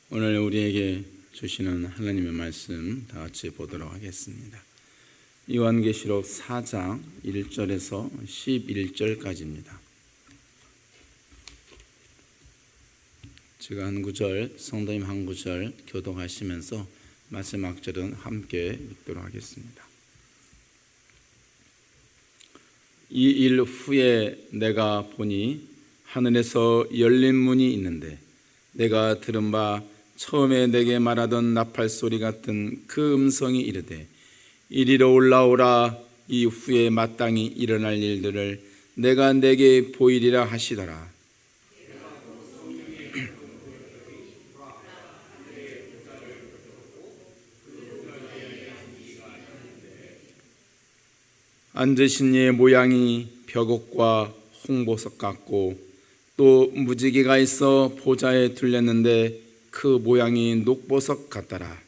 오늘 우리에게 주시는 하나님의 말씀 다 같이 보도록 하겠습니다. 요한계시록 4장 1절에서 11절까지입니다. 제가 한 구절, 성도님 한 구절 교독하시면서 마지막 절은 함께 읽도록 하겠습니다. 이 일 후에 내가 보니 하늘에서 열린 문이 있는데 내가 들은 바 처음에 내게 말하던 나팔 소리 같은 그 음성이 이르되 이리로 올라오라. 이후에 마땅히 일어날 일들을 내가 내게 보이리라 하시더라. 앉으신 이의 모양이 벽옥과 홍보석 같고 또 무지개가 있어 보좌에 둘렸는데 그 모양이 녹보석 같더라.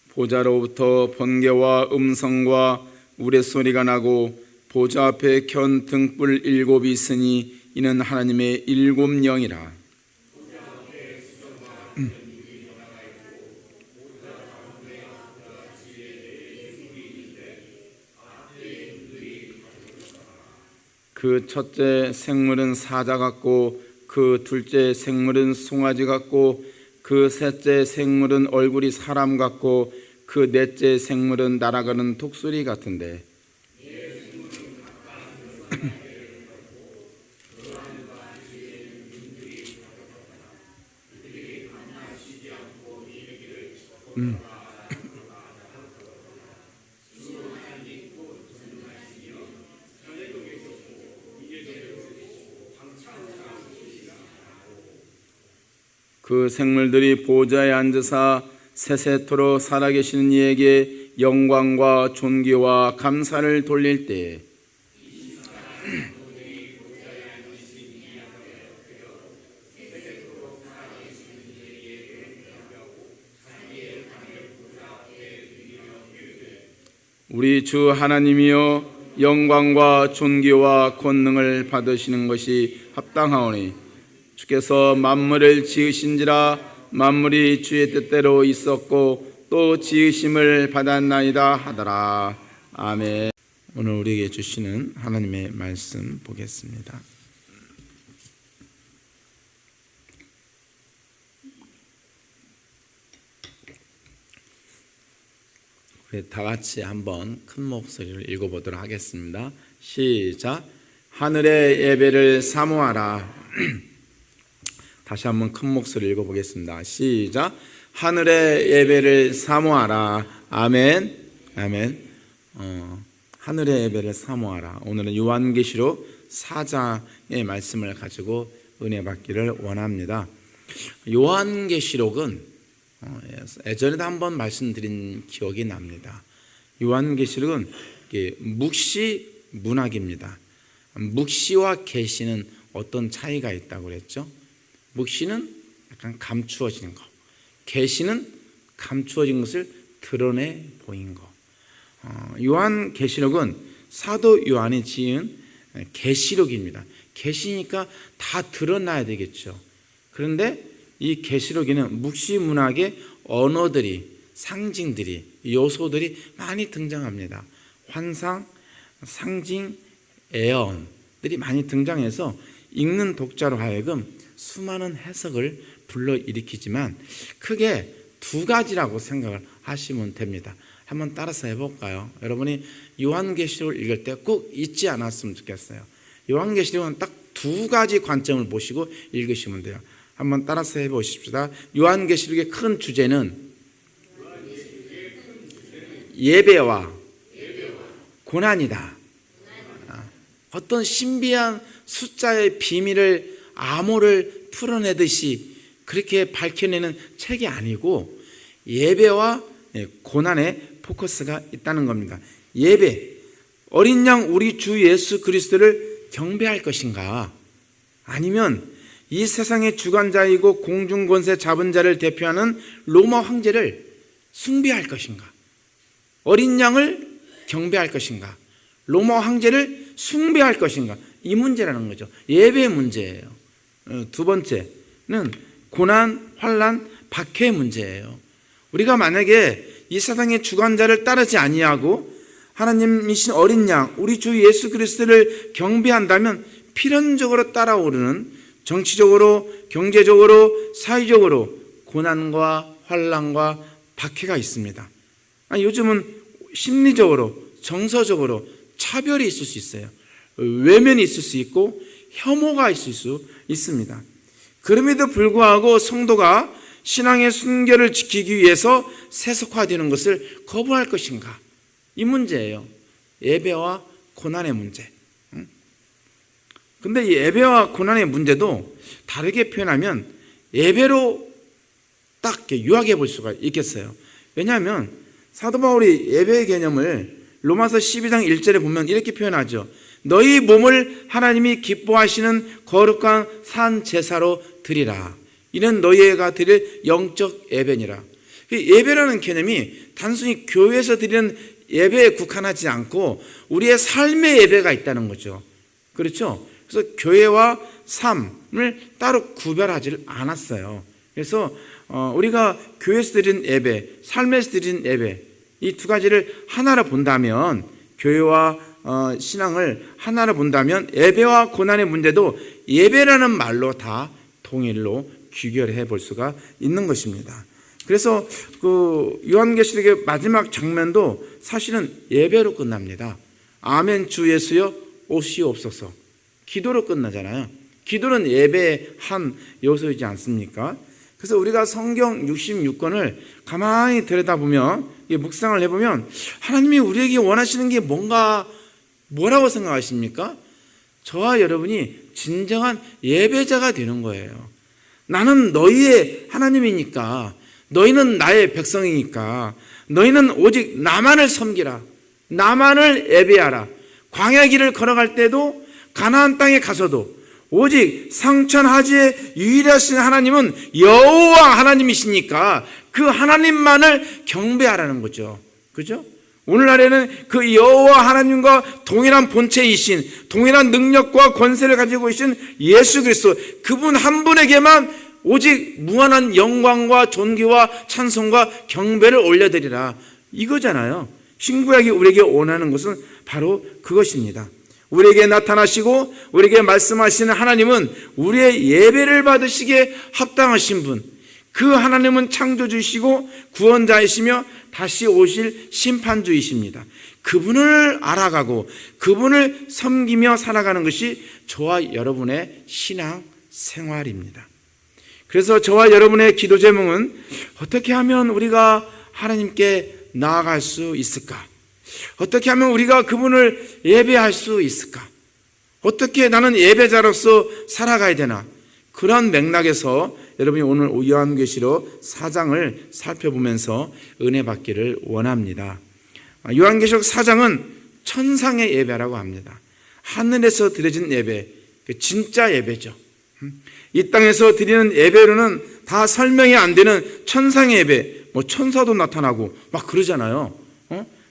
보좌로부터 번개와 음성과 우레소리가 나고 보좌 앞에 켠 등불 7이 있으니 이는 하나님의 7 영이라. 그 첫째 생물은 사자 같고 그 둘째 생물은 송아지 같고 그 셋째 생물은 얼굴이 사람 같고 그 넷째 생물은 날아가는 독수리 같은데 그 생물들이 보좌에 앉으사 세세토록 살아계시는 이에게 영광과 존귀와 감사를 돌릴 때에 우리 주 하나님이여 영광과 존귀와 권능을 받으시는 것이 합당하오니 주께서 만물을 지으신지라 만물이 주의 뜻대로 있었고 또 지으심을 받았나이다 하더라. 아멘. 오늘 우리에게 주시는 하나님의 말씀 보겠습니다. 우리 다 같이 한번 큰 목소리를 읽어보도록 하겠습니다. 시작. 하늘의 예배를 사모하라. 다시 한번 큰 목소리를 읽어보겠습니다. 시작. 하늘의 예배를 사모하라. 아멘. 아멘. 하늘의 예배를 사모하라. 오늘은 요한계시록 4장의 말씀을 가지고 은혜 받기를 원합니다. 요한계시록은 예전에도 한번 말씀드린 기억이 납니다. 요한계시록은 묵시 문학입니다. 묵시와 계시는 어떤 차이가 있다고 그랬죠? 묵시는 약간 감추어지는 거, 계시는 감추어진 것을 드러내 보인 거. 요한계시록은 사도 요한이 지은 계시록입니다. 계시니까 다 드러나야 되겠죠. 그런데 이 계시록에는 묵시 문학의 언어들이, 상징들이, 요소들이 많이 등장합니다. 환상, 상징, 애언들이 많이 등장해서 읽는 독자로 하여금 수많은 해석을 불러일으키지만 크게 두 가지라고 생각을 하시면 됩니다. 한번 따라서 해볼까요? 여러분이 요한계시록을 읽을 때 꼭 잊지 않았으면 좋겠어요. 요한계시록은 딱 두 가지 관점을 보시고 읽으시면 돼요. 한번 따라서 해보십시다. 요한계시록의 큰 주제는 예배와 고난이다. 어떤 신비한 숫자의 비밀을 암호를 풀어내듯이 그렇게 밝혀내는 책이 아니고 예배와 고난에 포커스가 있다는 겁니다. 예배, 어린 양 우리 주 예수 그리스도를 경배할 것인가? 아니면 이 세상의 주관자이고 공중권세 잡은 자를 대표하는 로마 황제를 숭배할 것인가? 어린 양을 경배할 것인가, 로마 황제를 숭배할 것인가, 이 문제라는 거죠. 예배의 문제예요. 두 번째는 고난, 환난, 박해의 문제예요. 우리가 만약에 이 세상의 주관자를 따르지 아니하고 하나님이신 어린 양, 우리 주 예수 그리스도를 경배한다면 필연적으로 따라오르는 정치적으로, 경제적으로, 사회적으로 고난과 환난과 박해가 있습니다. 요즘은 심리적으로, 정서적으로 차별이 있을 수 있어요. 외면이 있을 수 있고 혐오가 있을 수 있습니다. 그럼에도 불구하고 성도가 신앙의 순결을 지키기 위해서 세속화되는 것을 거부할 것인가? 이 문제예요. 예배와 고난의 문제. 근데 이 예배와 고난의 문제도 다르게 표현하면 예배로 딱 요약해 볼 수가 있겠어요. 왜냐하면 사도 바울이 예배의 개념을 로마서 12장 1절에 보면 이렇게 표현하죠. 너희 몸을 하나님이 기뻐하시는 거룩한 산 제사로 드리라. 이는 너희가 드릴 영적 예배니라. 예배라는 개념이 단순히 교회에서 드리는 예배에 국한하지 않고 우리의 삶의 예배가 있다는 거죠. 그렇죠? 그래서 교회와 삶을 따로 구별하지 않았어요. 그래서 우리가 교회에서 드리는 예배, 삶에서 드리는 예배, 이 두 가지를 하나로 본다면, 교회와 신앙을 하나로 본다면 예배와 고난의 문제도 예배라는 말로 다 통일로 귀결해 볼 수가 있는 것입니다. 그래서 그 요한계시록의 마지막 장면도 사실은 예배로 끝납니다. 아멘 주 예수여 오시옵소서. 기도로 끝나잖아요. 기도는 예배의 한 요소이지 않습니까? 그래서 우리가 성경 66권을 가만히 들여다보면, 묵상을 해보면 하나님이 우리에게 원하시는 게 뭐라고 생각하십니까? 저와 여러분이 진정한 예배자가 되는 거예요. 나는 너희의 하나님이니까, 너희는 나의 백성이니까, 너희는 오직 나만을 섬기라, 나만을 예배하라. 광야 길을 걸어갈 때도, 가나안 땅에 가서도 오직 상천하지의 유일하신 하나님은 여호와 하나님이시니까 그 하나님만을 경배하라는 거죠. 그죠? 오늘날에는 그 여호와 하나님과 동일한 본체이신, 동일한 능력과 권세를 가지고 계신 예수 그리스도, 그분 한 분에게만 오직 무한한 영광과 존귀와 찬송과 경배를 올려드리라, 이거잖아요. 신구약이 우리에게 원하는 것은 바로 그것입니다. 우리에게 나타나시고 우리에게 말씀하시는 하나님은 우리의 예배를 받으시기에 합당하신 분, 그 하나님은 창조주이시고 구원자이시며 다시 오실 심판주이십니다. 그분을 알아가고 그분을 섬기며 살아가는 것이 저와 여러분의 신앙 생활입니다. 그래서 저와 여러분의 기도 제목은 어떻게 하면 우리가 하나님께 나아갈 수 있을까? 어떻게 하면 우리가 그분을 예배할 수 있을까? 어떻게 나는 예배자로서 살아가야 되나? 그런 맥락에서 여러분이 오늘 요한계시록 4장을 살펴보면서 은혜 받기를 원합니다. 요한계시록 4장은 천상의 예배라고 합니다. 하늘에서 드려진 예배, 진짜 예배죠. 이 땅에서 드리는 예배로는 다 설명이 안 되는 천상의 예배, 천사도 나타나고 막 그러잖아요.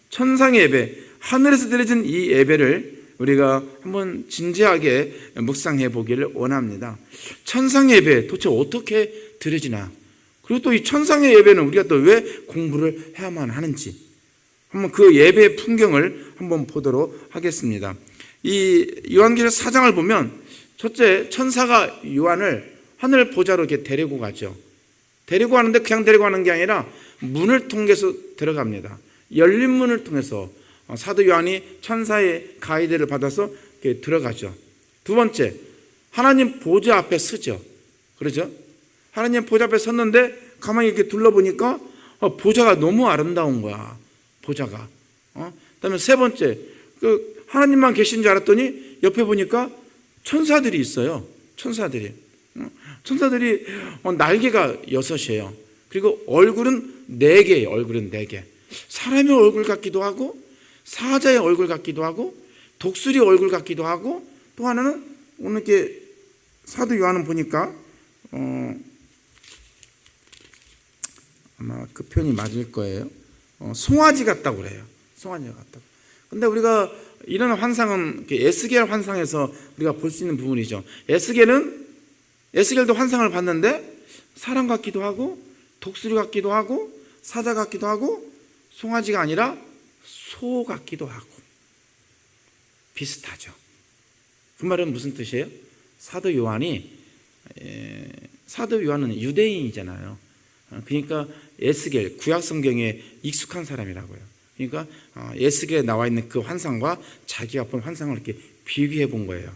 천상의 예배, 하늘에서 드려진 이 예배를 우리가 한번 진지하게 묵상해 보기를 원합니다. 천상의 예배 도대체 어떻게 드려지나? 그리고 또 이 천상의 예배는 우리가 또 왜 공부를 해야만 하는지, 한번 그 예배의 풍경을 한번 보도록 하겠습니다. 이 요한계시록 4장을 보면 첫째, 천사가 요한을 하늘 보좌로 이렇게 데리고 가죠. 데리고 가는데 그냥 데리고 가는 게 아니라 문을 통해서 들어갑니다. 열린 문을 통해서 사도 요한이 천사의 가이드를 받아서 이렇게 들어가죠. 두 번째, 하나님 보좌 앞에 서죠. 그러죠? 하나님 보좌 앞에 섰는데 가만히 이렇게 둘러보니까 보좌가 너무 아름다운 거야. 보좌가. 그다음에 세 번째, 그 하나님만 계신 줄 알았더니 옆에 보니까 천사들이 있어요. 천사들이 날개가 6이에요. 그리고 얼굴은 4개예요. 얼굴은 4개. 사람의 얼굴 같기도 하고, 사자의 얼굴 같기도 하고, 독수리 얼굴 같기도 하고, 또 하나는 오늘 이렇게 사도 요한은 보니까 아마 그 표현이 맞을 거예요. 송아지 같다고 그래요. 송아지 같다고. 근데 우리가 이런 환상은 에스겔 환상에서 우리가 볼 수 있는 부분이죠. 에스겔도 환상을 봤는데 사람 같기도 하고 독수리 같기도 하고 사자 같기도 하고 송아지가 아니라 소 같기도 하고 비슷하죠. 그 말은 무슨 뜻이에요? 사도 요한은 유대인이잖아요. 그러니까 에스겔 구약 성경에 익숙한 사람이라고요. 그러니까 에스겔에 나와 있는 그 환상과 자기가 본 환상을 이렇게 비교해 본 거예요.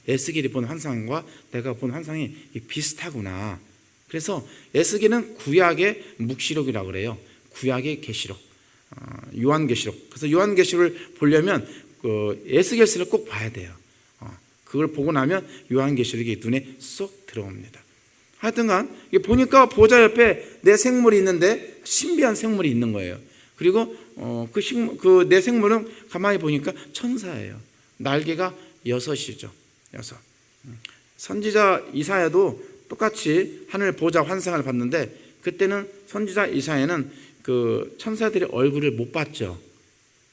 에스겔이 본 환상과 내가 본 환상이 비슷하구나. 그래서 에스겔은 구약의 묵시록이라고 그래요. 구약의 계시록, 요한계시록. 그래서 요한계시록을 보려면 그 에스겔서를 꼭 봐야 돼요. 그걸 보고 나면 요한계시록이 눈에 쏙 들어옵니다. 하여튼간 보니까 보좌 옆에 내 생물이 있는데 신비한 생물이 있는 거예요. 그리고 그 내 생물은 가만히 보니까 천사예요. 날개가 6이죠. 6. 선지자 이사야도 똑같이 하늘 보좌 환상을 봤는데 그때는 선지자 이사야는 그 천사들의 얼굴을 못 봤죠.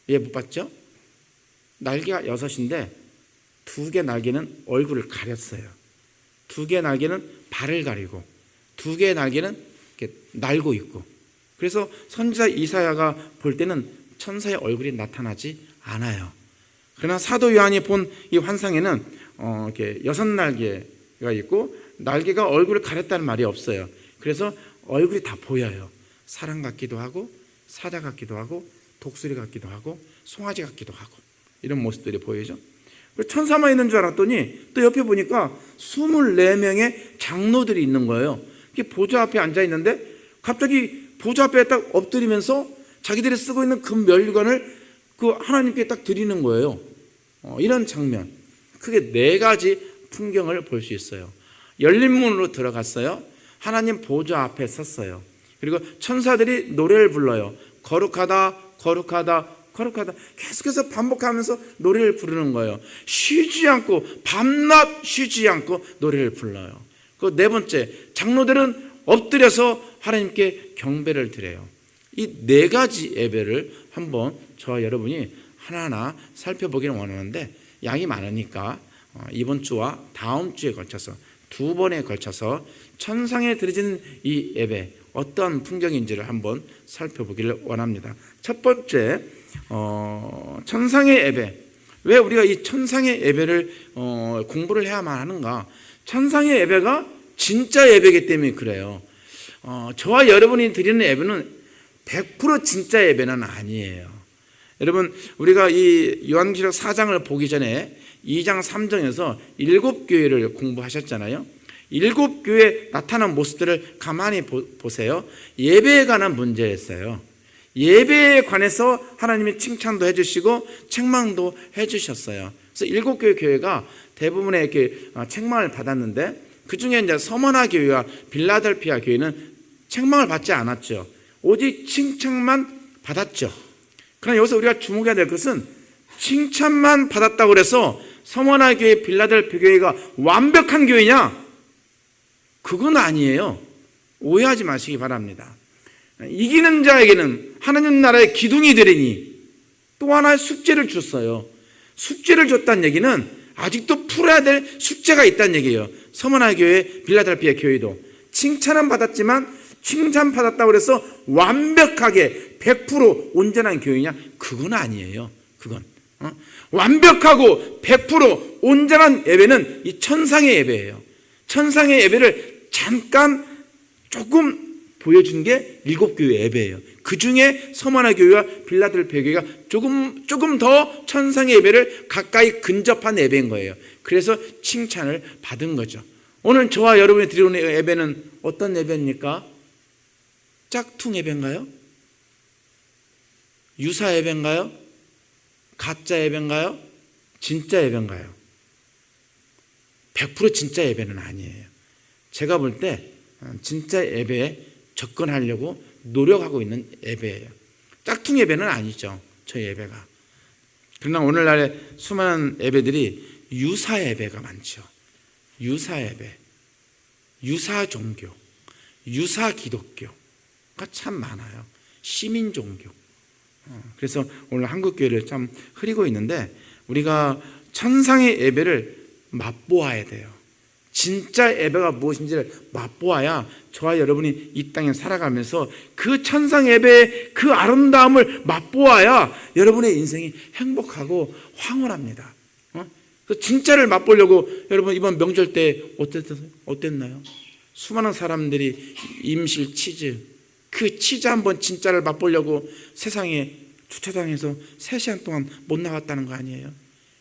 왜 못 봤죠? 날개가 6인데 2개 날개는 얼굴을 가렸어요. 2개 날개는 발을 가리고 2개의 날개는 이렇게 날고 있고, 그래서 선지자 이사야가 볼 때는 천사의 얼굴이 나타나지 않아요. 그러나 사도 요한이 본 이 환상에는 이렇게 6날개가 있고 날개가 얼굴을 가렸다는 말이 없어요. 그래서 얼굴이 다 보여요. 사람 같기도 하고 사자 같기도 하고 독수리 같기도 하고 송아지 같기도 하고 이런 모습들이 보이죠. 천사만 있는 줄 알았더니 또 옆에 보니까 24명의 장로들이 있는 거예요. 보좌 앞에 앉아 있는데 갑자기 보좌 앞에 딱 엎드리면서 자기들이 쓰고 있는 금 면류관을 그 하나님께 딱 드리는 거예요. 이런 장면, 크게 4가지 풍경을 볼 수 있어요. 열린 문으로 들어갔어요. 하나님 보좌 앞에 섰어요. 그리고 천사들이 노래를 불러요. 거룩하다, 거룩하다, 거룩하다. 계속해서 반복하면서 노래를 부르는 거예요. 쉬지 않고, 밤낮 쉬지 않고 노래를 불러요. 그 4번째, 장로들은 엎드려서 하나님께 경배를 드려요. 이 4가지 예배를 한번 저와 여러분이 하나하나 살펴보기를 원하는데 양이 많으니까 이번 주와 다음 주에 걸쳐서 2번에 걸쳐서 천상에 드려지는 이 예배 어떤 풍경인지를 한번 살펴보기를 원합니다. 첫 번째, 천상의 예배. 왜 우리가 이 천상의 예배를 공부를 해야만 하는가? 천상의 예배가 진짜 예배이기 때문에 그래요. 저와 여러분이 드리는 예배는 100% 진짜 예배는 아니에요. 여러분, 우리가 이 요한계시록 4장을 보기 전에 2장 3장에서 7교회를 공부하셨잖아요. 7교회에 나타난 모습들을 가만히 보세요. 예배에 관한 문제였어요. 예배에 관해서 하나님이 칭찬도 해주시고 책망도 해주셨어요. 그래서 7교회 교회가 대부분의 이렇게 책망을 받았는데 그 중에 이제 서머나 교회와 빌라델피아 교회는 책망을 받지 않았죠. 오직 칭찬만 받았죠. 그러나 여기서 우리가 주목해야 될 것은 칭찬만 받았다고 해서 서머나 교회, 빌라델피아 교회가 완벽한 교회냐? 그건 아니에요. 오해하지 마시기 바랍니다. 이기는 자에게는 하나님 나라의 기둥이 되리니 또 하나의 숙제를 줬어요. 숙제를 줬다는 얘기는 아직도 풀어야 될 숙제가 있다는 얘기예요. 서머나 교회, 빌라델피아 교회도 칭찬은 받았지만 칭찬받았다고 해서 완벽하게 100% 온전한 교회냐? 그건 아니에요. 그건 완벽하고 100% 온전한 예배는 이 천상의 예배예요. 천상의 예배를 잠깐 조금 보여준 게 7교회 예배예요. 그 중에 서머나 교회와 빌라델피아 교회가 조금 더 천상의 예배를 가까이 근접한 예배인 거예요. 그래서 칭찬을 받은 거죠. 오늘 저와 여러분이 드리는 예배는 어떤 예배입니까? 짝퉁 예배인가요? 유사 예배인가요? 가짜 예배인가요? 진짜 예배인가요? 100% 진짜 예배는 아니에요. 제가 볼 때 진짜 예배에 접근하려고 노력하고 있는 예배예요. 짝퉁 예배는 아니죠. 저 예배가. 그러나 오늘날의 수많은 예배들이 유사 예배가 많죠. 유사 예배, 유사 종교, 유사 기독교가 참 많아요. 시민 종교. 그래서 오늘 한국 교회를 참 흐리고 있는데 우리가 천상의 예배를 맛보아야 돼요. 진짜 예배가 무엇인지를 맛보아야 저와 여러분이 이 땅에 살아가면서 그 천상 예배의 그 아름다움을 맛보아야 여러분의 인생이 행복하고 황홀합니다. 그 진짜를 맛보려고 여러분 이번 명절 때 어땠나요? 수많은 사람들이 임실 치즈, 그 치즈 한번 진짜를 맛보려고 세상에 주차장에서 3시간 동안 못 나갔다는 거 아니에요?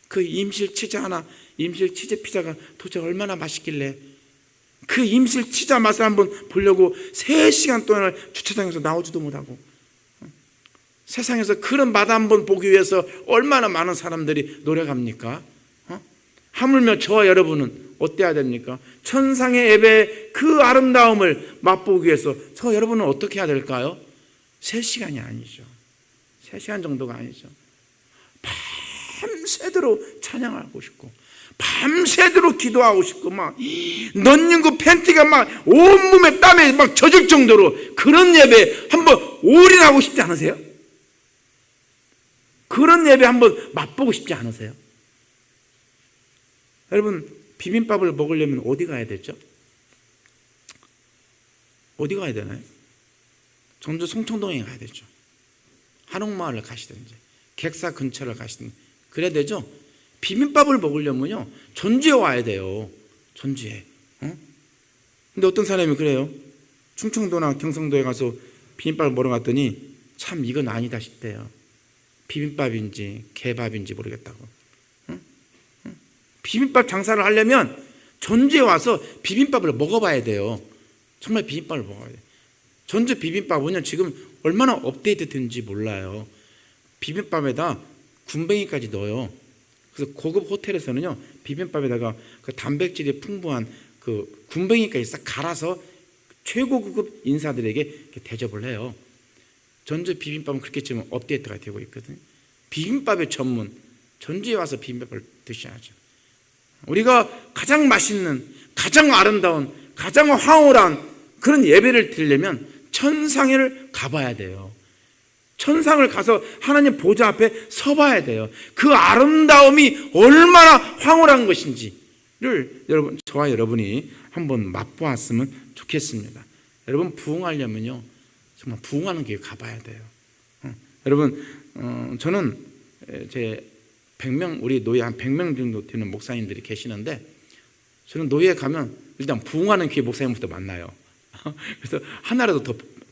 그 임실 치즈 하나, 임실 치즈 피자가 도대체 얼마나 맛있길래 그 임실 치즈 맛을 한번 보려고 3시간 동안을 주차장에서 나오지도 못하고 세상에서 그런 맛 한번 보기 위해서 얼마나 많은 사람들이 노력합니까? 하물며 저와 여러분은 어때야 됩니까? 천상의 예배의 그 아름다움을 맛보기 위해서 저와 여러분은 어떻게 해야 될까요? 3시간이 아니죠. 3시간 정도가 아니죠. 밤새도록 찬양하고 싶고 밤새도록 기도하고 싶고 막 넌닝구 팬티가 막 온몸에 땀에 막 젖을 정도로 그런 예배 한번 올인하고 싶지 않으세요? 그런 예배 한번 맛보고 싶지 않으세요? 여러분 비빔밥을 먹으려면 어디 가야 되죠? 어디 가야 되나요? 전주 송청동에 가야 되죠. 한옥마을을 가시든지 객사 근처를 가시든지 그래야 되죠. 비빔밥을 먹으려면요 전주에 와야 돼요. 전주에. 근데 어떤 사람이 그래요. 충청도나 경상도에 가서 비빔밥을 먹으러 갔더니 참 이건 아니다 싶대요. 비빔밥인지 개밥인지 모르겠다고. 비빔밥 장사를 하려면 전주에 와서 비빔밥을 먹어봐야 돼요. 정말 비빔밥을 먹어야 돼요. 전주 비빔밥은요 지금 얼마나 업데이트 된지 몰라요. 비빔밥에다 군뱅이까지 넣어요. 그래서 고급 호텔에서는요 비빔밥에다가 그 단백질이 풍부한 그 군뱅이까지 싹 갈아서 최고급 인사들에게 이렇게 대접을 해요. 전주 비빔밥은 그렇게 지금 업데이트가 되고 있거든요. 비빔밥의 전문, 전주에 와서 비빔밥을 드셔야죠. 우리가 가장 맛있는, 가장 아름다운, 가장 황홀한 그런 예배를 드리려면 천상을 가봐야 돼요. 천상을 가서 하나님 보좌 앞에 서봐야 돼요. 그 아름다움이 얼마나 황홀한 것인지를 여러분, 저와 여러분이 한번 맛보았으면 좋겠습니다. 여러분 부흥하려면요 정말 부흥하는 교회 가봐야 돼요. 여러분 저는 제 100명, 우리 노예 한 100명 정도 되는 목사님들이 계시는데 저는 노예에 가면 일단 부흥하는 교회 목사님부터 만나요. 그래서 하나라도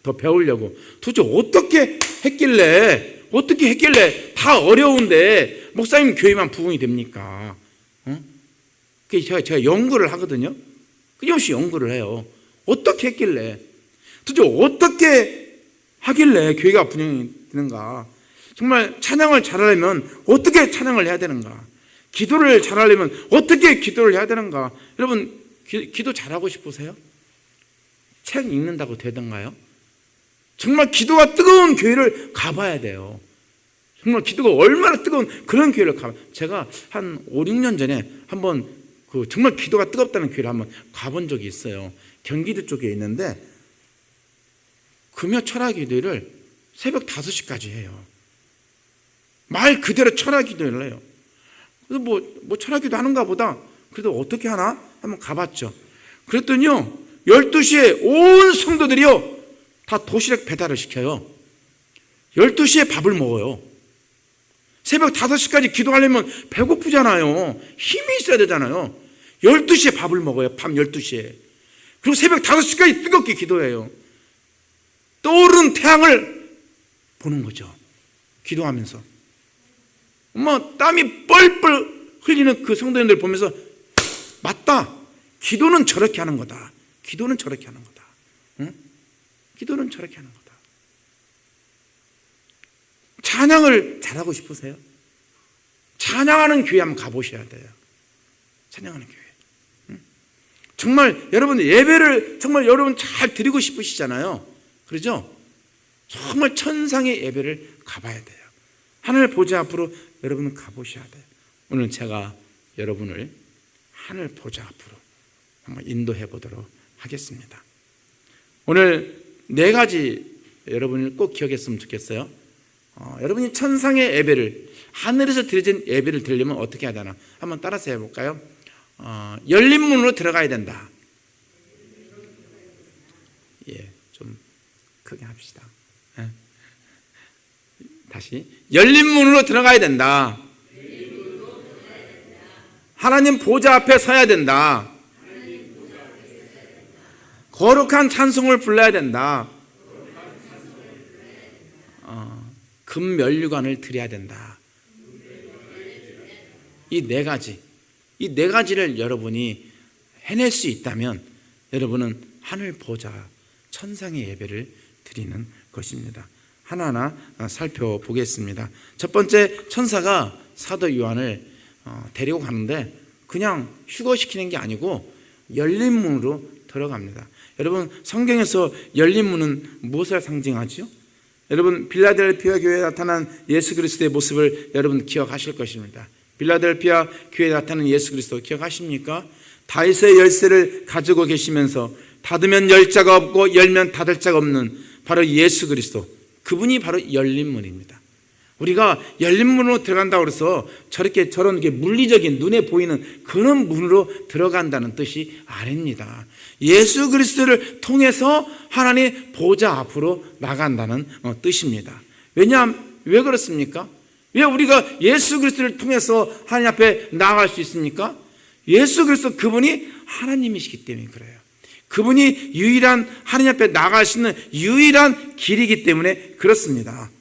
더 배우려고 도대체 어떻게 했길래 다 어려운데 목사님 교회만 부흥이 됩니까? 그래서 제가 연구를 하거든요. 끊임없이 연구를 해요. 어떻게 했길래 도대체 어떻게 하길래 교회가 분양이 되는가? 정말 찬양을 잘하려면 어떻게 찬양을 해야 되는가? 기도를 잘하려면 어떻게 기도를 해야 되는가? 여러분 기도 잘하고 싶으세요? 책 읽는다고 되던가요? 정말 기도가 뜨거운 교회를 가봐야 돼요. 정말 기도가 얼마나 뜨거운 그런 교회를 가봐요. 제가 한 5, 6년 전에 한번 그 정말 기도가 뜨겁다는 교회를 한번 가본 적이 있어요. 경기도 쪽에 있는데 금요 철학 기도를 새벽 5시까지 해요. 말 그대로 철학 기도를 해요. 그래서 뭐 철학 기도 하는가 보다. 그래도 어떻게 하나? 한번 가봤죠. 그랬더니요 12시에 온 성도들이요 다 도시락 배달을 시켜요. 12시에 밥을 먹어요. 새벽 5시까지 기도하려면 배고프잖아요. 힘이 있어야 되잖아요. 12시에 밥을 먹어요. 밤 12시에. 그리고 새벽 5시까지 뜨겁게 기도해요. 떠오르는 태양을 보는 거죠. 기도하면서. 땀이 뻘뻘 흘리는 그 성도님들 보면서 맞다. 기도는 저렇게 하는 거다. 기도는 저렇게 하는 거다. 응? 기도는 저렇게 하는 거다. 찬양을 잘하고 싶으세요? 찬양하는 교회 한번 가보셔야 돼요. 찬양하는 교회. 응? 정말 여러분 예배를 정말 여러분 잘 드리고 싶으시잖아요. 그러죠? 정말 천상의 예배를 가봐야 돼요. 하늘 보좌 앞으로 여러분은 가보셔야 돼요. 오늘 제가 여러분을 하늘 보좌 앞으로 한번 인도해 보도록 하겠습니다. 오늘 4가지 여러분이 꼭 기억했으면 좋겠어요. 여러분이 천상의 예배를, 하늘에서 드려진 예배를 드리려면 어떻게 해야 되나? 한번 따라서 해볼까요? 열린 문으로 들어가야 된다. 예, 좀 크게 합시다. 다시, 열린 문으로 들어가야 된다. 하나님 보좌 앞에 서야 된다. 거룩한 찬송을 불러야 된다. 금면류관을 드려야 된다. 이 네 가지를 여러분이 해낼 수 있다면 여러분은 하늘 보좌, 천상의 예배를 드리는 것입니다. 하나하나 살펴보겠습니다. 첫 번째, 천사가 사도 요한을 데리고 가는데 그냥 휴거시키는 게 아니고 열린 문으로 들어갑니다. 여러분, 성경에서 열린 문은 무엇을 상징하죠? 여러분, 빌라델피아 교회에 나타난 예수 그리스도의 모습을 여러분 기억하실 것입니다. 빌라델피아 교회에 나타난 예수 그리스도 기억하십니까? 다윗의 열쇠를 가지고 계시면서 닫으면 열 자가 없고 열면 닫을 자가 없는 바로 예수 그리스도, 그분이 바로 열린 문입니다. 우리가 열린 문으로 들어간다고 해서 저런 물리적인 눈에 보이는 그런 문으로 들어간다는 뜻이 아닙니다. 예수 그리스도를 통해서 하나님 보좌 앞으로 나간다는 뜻입니다. 왜냐하면 왜 그렇습니까? 왜 우리가 예수 그리스도를 통해서 하나님 앞에 나아갈 수 있습니까? 예수 그리스도, 그분이 하나님이시기 때문에 그래요. 그분이 유일한 하나님 앞에 나아갈 수 있는 유일한 길이기 때문에 그렇습니다.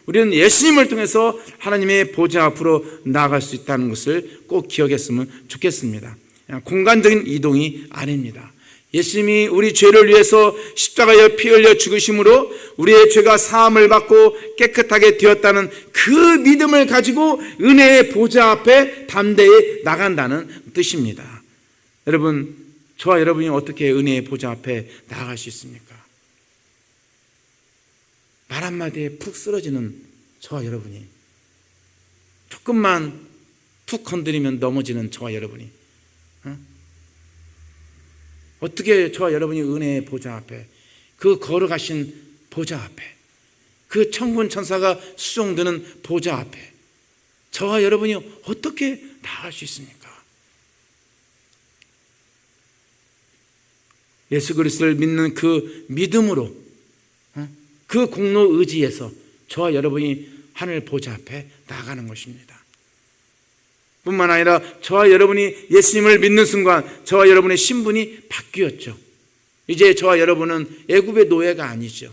우리는 예수님을 통해서 하나님의 보좌 앞으로 나아갈 수 있다는 것을 꼭 기억했으면 좋겠습니다. 공간적인 이동이 아닙니다. 예수님이 우리 죄를 위해서 십자가에 피 흘려 죽으심으로 우리의 죄가 사함을 받고 깨끗하게 되었다는 그 믿음을 가지고 은혜의 보좌 앞에 담대히 나간다는 뜻입니다. 여러분, 저와 여러분이 어떻게 은혜의 보좌 앞에 나아갈 수 있습니까? 말 한마디에 푹 쓰러지는 저와 여러분이, 조금만 툭 건드리면 넘어지는 저와 여러분이, 어떻게 저와 여러분이 은혜의 보좌 앞에, 그 걸어가신 보좌 앞에, 그 천군 천사가 수종드는 보좌 앞에 저와 여러분이 어떻게 나아갈 수 있습니까? 예수 그리스도를 믿는 그 믿음으로, 그 공로 의지에서 저와 여러분이 하늘 보좌 앞에 나가는 것입니다. 뿐만 아니라 저와 여러분이 예수님을 믿는 순간 저와 여러분의 신분이 바뀌었죠. 이제 저와 여러분은 애굽의 노예가 아니죠.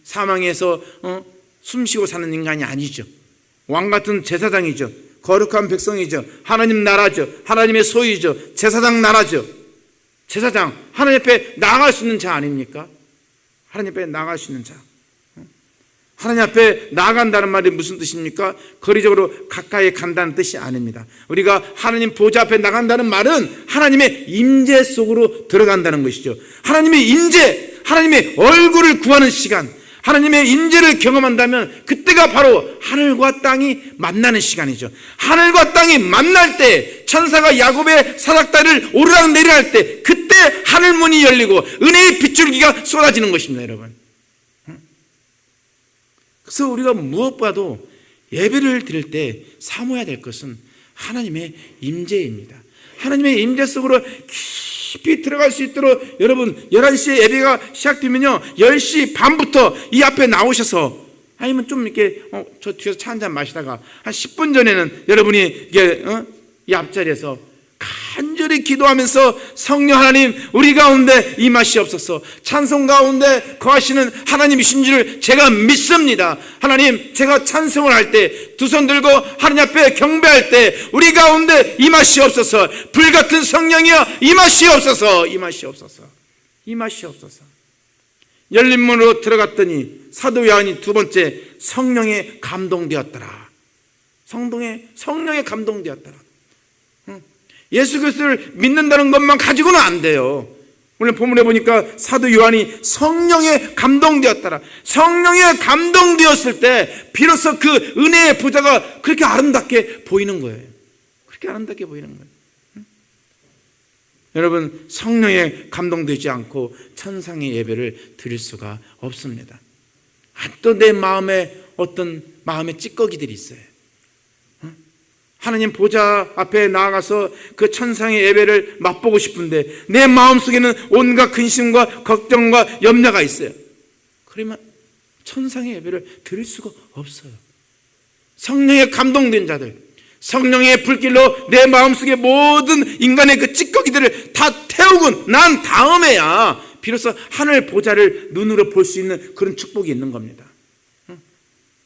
사망에서 숨쉬고 사는 인간이 아니죠. 왕같은 제사장이죠. 거룩한 백성이죠. 하나님 나라죠. 하나님의 소유죠. 제사장 나라죠. 제사장, 하나님 앞에 나아갈 수 있는 자 아닙니까? 하나님 앞에 나아갈 수 있는 자. 하나님 앞에 나아간다는 말이 무슨 뜻입니까? 거리적으로 가까이 간다는 뜻이 아닙니다. 우리가 하나님 보좌 앞에 나간다는 말은 하나님의 임재 속으로 들어간다는 것이죠. 하나님의 임재, 하나님의 얼굴을 구하는 시간, 하나님의 임재를 경험한다면 그때가 바로 하늘과 땅이 만나는 시간이죠. 하늘과 땅이 만날 때, 천사가 야곱의 사닥다리를 오르락 내리락 할 때, 그때 하늘문이 열리고 은혜의 빗줄기가 쏟아지는 것입니다, 여러분. 그래서 우리가 무엇보다도 예배를 드릴 때 사모해야 될 것은 하나님의 임재입니다. 하나님의 임재 속으로 깊이 들어갈 수 있도록 여러분, 11시에 예배가 시작되면요, 10시 반부터 이 앞에 나오셔서, 아니면 좀 이렇게 저 뒤에서 차 한잔 마시다가 한 10분 전에는 여러분이 이게 이 앞자리에서 간절히 기도하면서 성령 하나님, 우리 가운데 임하시옵소서, 찬송 가운데 거하시는 하나님이신 줄 제가 믿습니다. 하나님, 제가 찬송을 할 때, 두 손 들고 하나님 앞에 경배할 때 우리 가운데 임하시옵소서, 불같은 성령이여 임하시옵소서, 임하시옵소서, 임하시옵소서. 열린 문으로 들어갔더니 사도 요한이 두 번째, 성령에 감동되었더라. 성령에 감동되었더라. 예수 그리스도를 믿는다는 것만 가지고는 안 돼요. 오늘 본문에 보니까 사도 요한이 성령에 감동되었더라. 성령에 감동되었을 때 비로소 그 은혜의 보좌가 그렇게 아름답게 보이는 거예요. 그렇게 아름답게 보이는 거예요. 여러분, 성령에 감동되지 않고 천상의 예배를 드릴 수가 없습니다. 또 내 마음에 어떤 마음의 찌꺼기들이 있어요. 하나님 보좌 앞에 나아가서 그 천상의 예배를 맛보고 싶은데 내 마음속에는 온갖 근심과 걱정과 염려가 있어요. 그러면 천상의 예배를 드릴 수가 없어요. 성령에 감동된 자들, 성령의 불길로 내 마음속에 모든 인간의 그 찌꺼기들을 다 태우고 난 다음에야 비로소 하늘 보좌를 눈으로 볼 수 있는 그런 축복이 있는 겁니다.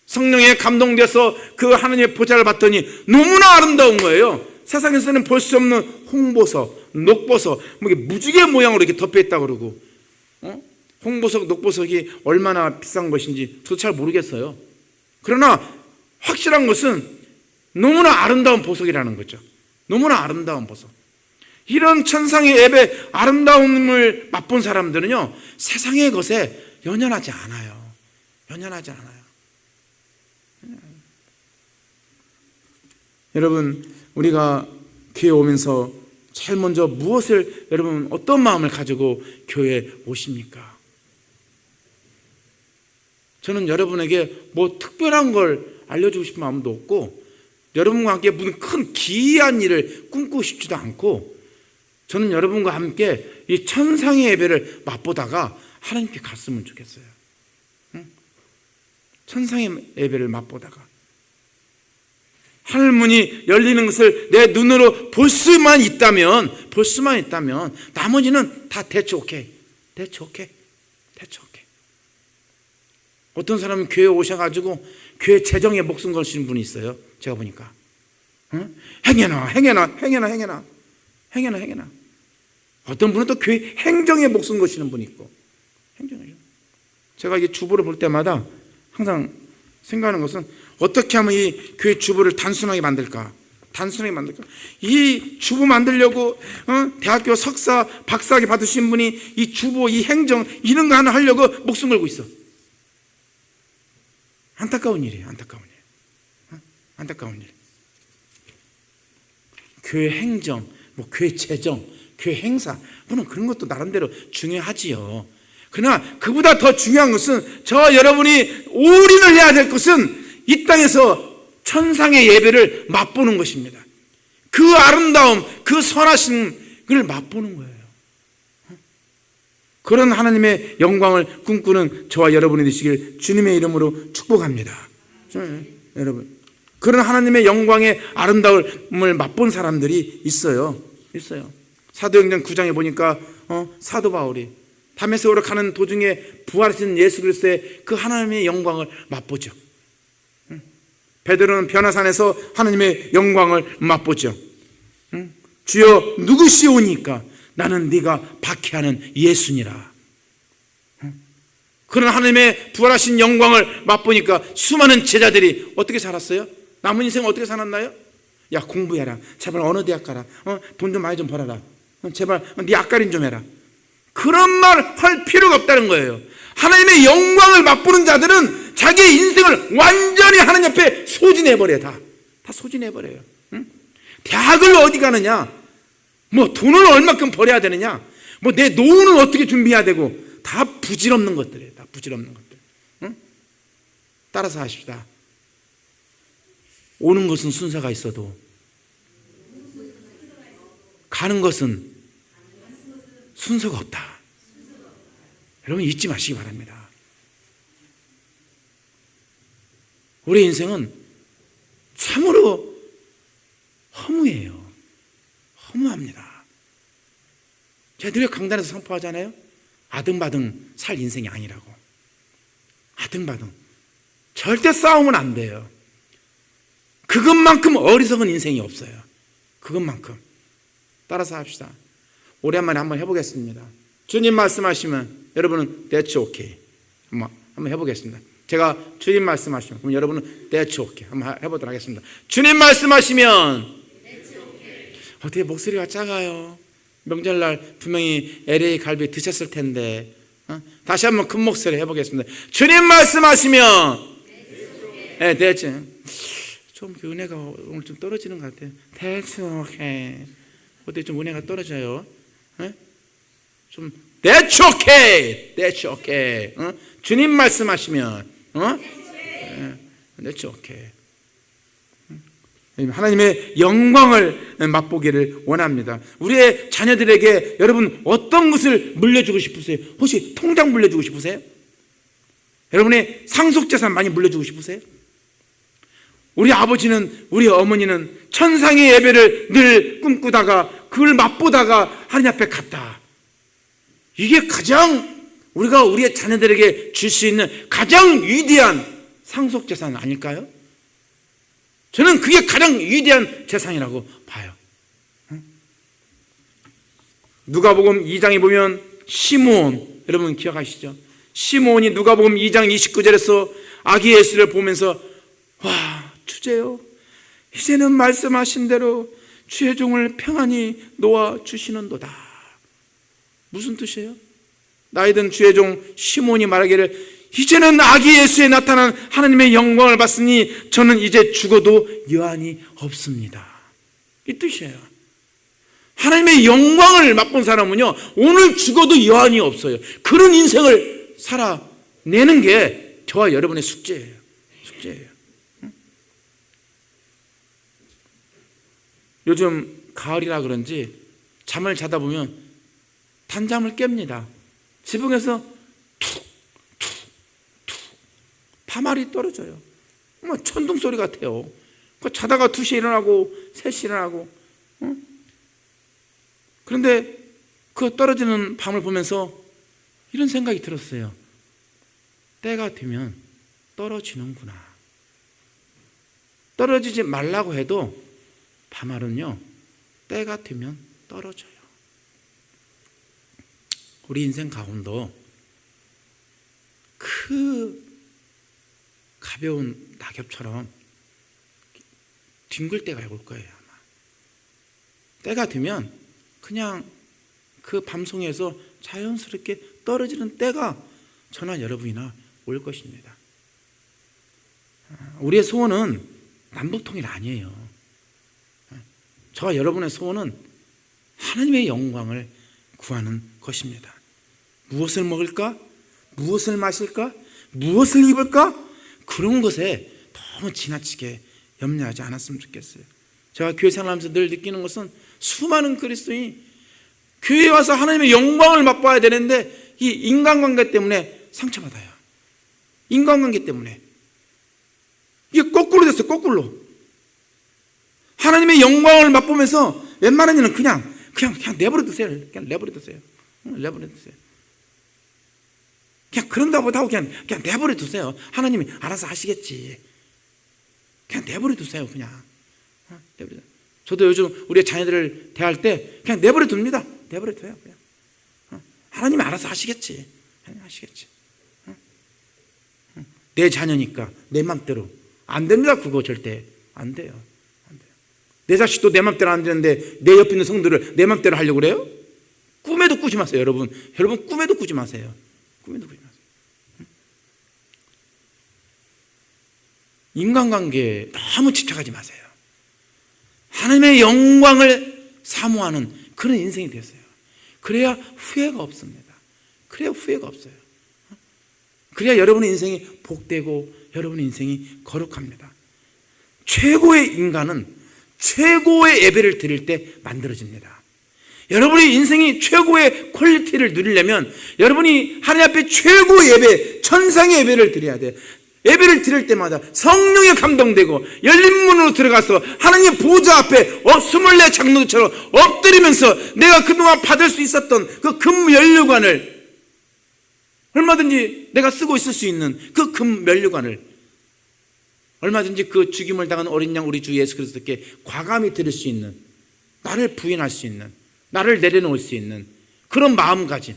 성령에 감동돼서 그 하나님의 보좌를 봤더니 너무나 아름다운 거예요. 세상에서는 볼 수 없는 홍보석, 녹보석, 무지개 모양으로 이렇게 덮여있다고 그러고, 홍보석, 녹보석이 얼마나 비싼 것인지 저도 잘 모르겠어요. 그러나 확실한 것은 너무나 아름다운 보석이라는 거죠. 너무나 아름다운 보석. 이런 천상의 예배 아름다움을 맛본 사람들은요, 세상의 것에 연연하지 않아요. 연연하지 않아요. 여러분, 우리가 교회에 오면서 제일 먼저 무엇을, 여러분 어떤 마음을 가지고 교회에 오십니까? 저는 여러분에게 뭐 특별한 걸 알려주고 싶은 마음도 없고, 여러분과 함께 무슨 큰 기이한 일을 꿈꾸고 싶지도 않고, 저는 여러분과 함께 이 천상의 예배를 맛보다가 하나님께 갔으면 좋겠어요. 천상의 예배를 맛보다가 하늘문이 열리는 것을 내 눈으로 볼 수만 있다면 나머지는 다 대충 오케이. 어떤 사람은 교회에 오셔가지고 교회 재정에 목숨 걸시는 분이 있어요. 제가 보니까 행여나 어떤 분은 또 교회 행정에 목숨 걸시는 분이 있고. 제가 이 주보를 볼 때마다 항상 생각하는 것은 어떻게 하면 이 교회 주보를 단순하게 만들까? 이 주보 만들려고 대학교 석사, 박사학위 받으신 분이 이 주보, 이 행정 이런 거 하나 하려고 목숨 걸고 있어. 안타까운 일이에요. 안타까운 일. 교회 행정, 교회 재정, 교회 행사, 물론 그런 것도 나름대로 중요하지요. 그러나 그보다 더 중요한 것은 저 여러분이 올인을 해야 될 것은 이 땅에서 천상의 예배를 맛보는 것입니다. 그 아름다움, 그 선하심을 맛보는 거예요. 그런 하나님의 영광을 꿈꾸는 저와 여러분이 되시길 주님의 이름으로 축복합니다. 여러분, 그런 하나님의 영광의 아름다움을 맛본 사람들이 있어요. 사도행전 9장에 보니까 사도 바울이 다메섹으로 가는 도중에 부활하신 예수 그리스도의 그 하나님의 영광을 맛보죠. 베드로는 변화산에서 하나님의 영광을 맛보죠. 주여 누구시오니까 나는 네가 박해하는 예수니라. 그런 하나님의 부활하신 영광을 맛보니까 수많은 제자들이 어떻게 살았어요? 남은 인생 어떻게 살았나요? 야, 공부해라. 제발 어느 대학 가라. 돈 좀 많이 좀 벌어라. 제발 네 앞가림 좀 해라. 그런 말 할 필요가 없다는 거예요. 하나님의 영광을 맛보는 자들은 자기의 인생을 완전히 하나님 앞에 소진해버려요. 다 소진해버려요. 대학을 어디 가느냐, 돈을 얼마큼 벌어야 되느냐, 내 노후는 어떻게 준비해야 되고, 다 부질없는 것들이에요. 다 부질없는 것들. 따라서 하십시다. 오는 것은 순서가 있어도 가는 것은 순서가 없다. 여러분 잊지 마시기 바랍니다. 우리 인생은 참으로 허무해요. 허무합니다. 제가 늘 강단에서 선포하잖아요. 아등바등 살 인생이 아니라고. 아등바등. 절대 싸우면 안 돼요. 그것만큼 어리석은 인생이 없어요. 그것만큼. 따라서 합시다. 오랜만에 한번 해보겠습니다. 주님 말씀하시면 여러분은 that's okay. 한번 해보겠습니다. 제가 주님 말씀하시면 그럼 여러분은 that's okay. 한번 해보도록 하겠습니다. 주님 말씀하시면 that's okay. 어떻게 목소리가 작아요? 명절날 분명히 LA 갈비 드셨을 텐데 다시 한번 큰 목소리 해보겠습니다. 주님 말씀하시면 네, that's 좀 은혜가 오늘 좀 떨어지는 것 같아요. that's okay. 어떻게 좀 은혜가 떨어져요? 좀 that's okay. 주님 말씀하시면 That's okay. 하나님의 영광을 맛보기를 원합니다. 우리의 자녀들에게 여러분 어떤 것을 물려주고 싶으세요? 혹시 통장 물려주고 싶으세요? 여러분의 상속재산 많이 물려주고 싶으세요? 우리 아버지는, 우리 어머니는 천상의 예배를 늘 꿈꾸다가 그걸 맛보다가 하나님 앞에 갔다. 이게 가장 우리가 우리의 자녀들에게 줄 수 있는 가장 위대한 상속재산 아닐까요? 저는 그게 가장 위대한 재산이라고 봐요. 누가복음 2장에 보면 시므온, 여러분 기억하시죠? 시므온이 누가복음 2장 29절에서 아기 예수를 보면서 와, 주제요, 이제는 말씀하신 대로 주의 종을 평안히 놓아 주시는도다. 무슨 뜻이에요? 나이든 주의 종 시므온이 말하기를 이제는 아기 예수에 나타난 하나님의 영광을 봤으니 저는 이제 죽어도 여한이 없습니다. 이 뜻이에요. 하나님의 영광을 맛본 사람은요, 오늘 죽어도 여한이 없어요. 그런 인생을 살아내는 게 저와 여러분의 숙제예요. 숙제예요. 요즘 가을이라 그런지 잠을 자다 보면 단잠을 깹니다. 지붕에서 파말이 떨어져요. 천둥 소리 같아요. 자다가 2시에 일어나고 3시에 일어나고. 그런데 그 떨어지는 밤을 보면서 이런 생각이 들었어요. 때가 되면 떨어지는구나. 떨어지지 말라고 해도 파말은요, 때가 되면 떨어져요. 우리 인생 가운데 그 가벼운 낙엽처럼 뒹굴 때가 올 거예요. 아마 때가 되면 그냥 그 밤송이에서 자연스럽게 떨어지는 때가 저나 여러분이나 올 것입니다. 우리의 소원은 남북통일 아니에요. 저와 여러분의 소원은 하나님의 영광을 구하는 것입니다. 무엇을 먹을까? 무엇을 마실까? 무엇을 입을까? 그런 것에 너무 지나치게 염려하지 않았으면 좋겠어요. 제가 교회 생활하면서 늘 느끼는 것은 수많은 그리스도인이 교회에 와서 하나님의 영광을 맛봐야 되는데 이 인간관계 때문에 상처받아요. 인간관계 때문에 이게 거꾸로 됐어요. 거꾸로. 하나님의 영광을 맛보면서 웬만한 일은 그냥 내버려 두세요. 그냥 내버려 두세요. 내버려 두세요. 그냥 그런다고 하고 그냥 내버려 두세요. 하나님이 알아서 하시겠지. 그냥 내버려 두세요. 그냥 내버려. 저도 요즘 우리 자녀들을 대할 때 그냥 내버려 둡니다. 내버려 둬요. 그냥 하나님이 알아서 하시겠지. 하시겠지. 내 자녀니까 내 맘대로 안 됩니다. 그거 절대 안 돼요. 안 돼요. 내 자식도 내 맘대로 안 되는데 내 옆에 있는 성도를 내 맘대로 하려고 그래요? 꿈에도 꾸지 마세요. 여러분 꿈에도 꾸지 마세요. 꿈에도 꾸지 마세요. 인간관계에 너무 집착하지 마세요. 하나님의 영광을 사모하는 그런 인생이 되세요. 그래야 후회가 없습니다. 그래야 후회가 없어요. 그래야 여러분의 인생이 복되고 여러분의 인생이 거룩합니다. 최고의 인간은 최고의 예배를 드릴 때 만들어집니다. 여러분의 인생이 최고의 퀄리티를 누리려면 여러분이 하나님 앞에 최고의 예배, 천상의 예배를 드려야 돼요. 예배를 드릴 때마다 성령에 감동되고 열린 문으로 들어가서 하나님의 보좌 앞에 24 장로들처럼 엎드리면서 내가 그동안 받을 수 있었던 그 금 면류관을 얼마든지 내가 쓰고 있을 수 있는 그 금 면류관을 얼마든지 그 죽임을 당한 어린 양 우리 주 예수 그리스도께 과감히 드릴 수 있는, 나를 부인할 수 있는, 나를 내려놓을 수 있는 그런 마음가짐,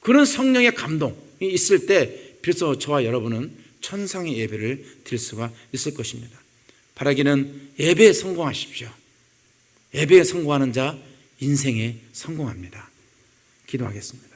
그런 성령의 감동이 있을 때 비로소 저와 여러분은 천상의 예배를 드릴 수가 있을 것입니다. 바라기는 예배에 성공하십시오. 예배에 성공하는 자 인생에 성공합니다. 기도하겠습니다.